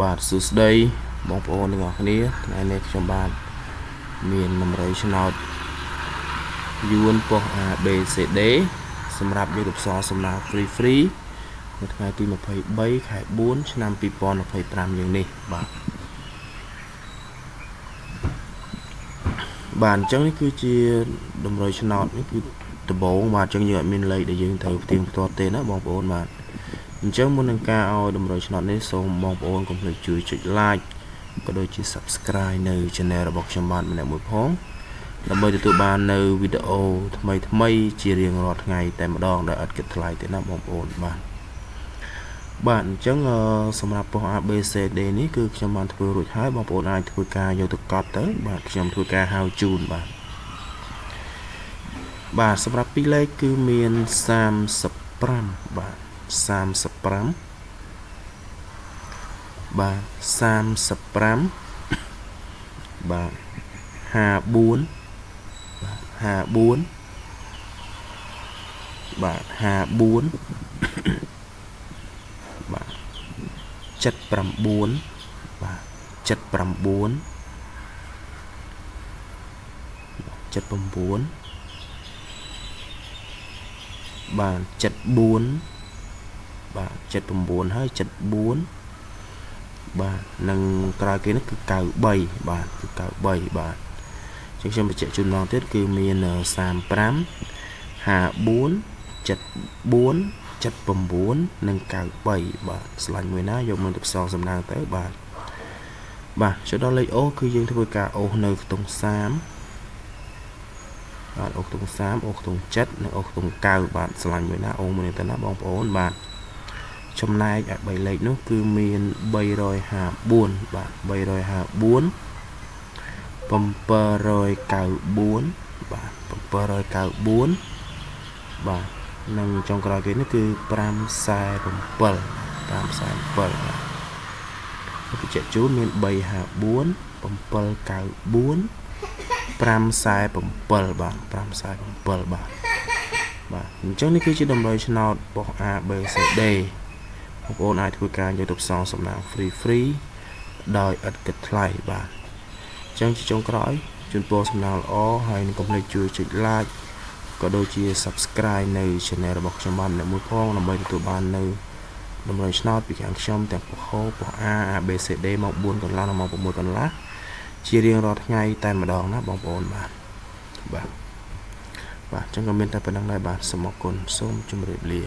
បាទសួស្តីបងប្អូនទាំងអស់គ្នាថ្ងៃនេះខ្ញុំបាទមាននំរៃឆ្នោតយួនប៉ុស ABCD សម្រាប់យុទ្ធសាស្ត្រសំណាង free នៅថ្ងៃទី23ខែ4ឆ្នាំ2025យ៉ាងនេះបាទអញ្ចឹងនេះគឺជានំរៃឆ្នោតនេះគឺដំបូងបាទអញ្ចឹងយើងអត់មានលេខដែលយើងត្រូវផ្ទៀងផ្ទាត់ទេណាបងប្អូនបាទអញ្ចឹងមុននឹងការឲ្យតម្រូវឆ្នោតនេះសូមបងប្អូនកុំភ្លេចជួយចុច like ក៏ដូចជា subscribe នៅ channel របស់ខ្ញុំបាទម្នាក់មួយផងដើម្បីទទួលបាននៅវីដេអូថ្មីជារៀងរាល់ថ្ងៃតែម្ដងដោយឥតគិតថ្លៃទេណាបងប្អូនបាទអញ្ចឹងសម្រាប់ប៉ុស ABCD នេះគឺខ្ញុំបានធ្វើរួចហើយបងប្អូនអាចធ្វើការយកទៅកត់ទៅបាទខ្ញុំធ្វើការហៅជូនបាទសម្រាប់ពីរលេខគឺមាន35បាទ35បាទ35បាទ54បាទ54បាទ54បាទ79បាទ79 79បាទ74បាទ79ហើយ74បាទនិងក្រោយគេនេះគឺ93បាទគឺ93បាទចឹងខ្ញុំបញ្ជាក់ជូនម្ដងទៀតគឺមាន35 54 74 79និង93បាទស្លាញ់មួយណាយកមកទៅផ្សងសំណាងទៅបាទចូលដល់លេខអូគឺយើងធ្វើការអូសនៅខ្ទង់30បាទអូសខ្ទង់30អូសខ្ទង់7និងអូសខ្ទង់9បាទស្លាញ់មួយណាអូសមួយនេះទៅណាបងប្អូនបាទចំណែកឲ្យ3លេខនោះគឺមាន354បាទ354 794បាទ794បាទនិងចុងក្រោយគេនេះគឺ547បាទបញ្ជាក់ជូនមាន354 794 547បាទ547បាទអញ្ចឹងនេះគឺជាតម្រូវឆ្នោតប៉ុស ABCD បងប្អូនអាចធ្វើការយកទៅផ្សងសំណាង free ដោយឥតគិតថ្លៃបាទអញ្ចឹងជាចុងក្រោយជូនពរសំណាងល្អហើយនិងកុំភ្លេចជួយចុច like ក៏ដូចជា subscribe នៅ channel របស់ខ្ញុំបានម្នាក់មួយផងដើម្បីទទួលបាននៅតម្រូវឆ្នោតពីខាងខ្ញុំទាំងប៉ុស ABCD មក4កន្លះនិងមក6កន្លះជារៀងរាល់ថ្ងៃតែម្ដងណាបងប្អូនបាទអញ្ចឹងក៏មានតែប៉ុណ្្នឹងដែរបាទសូមអរគុណសូមជម្រាបលា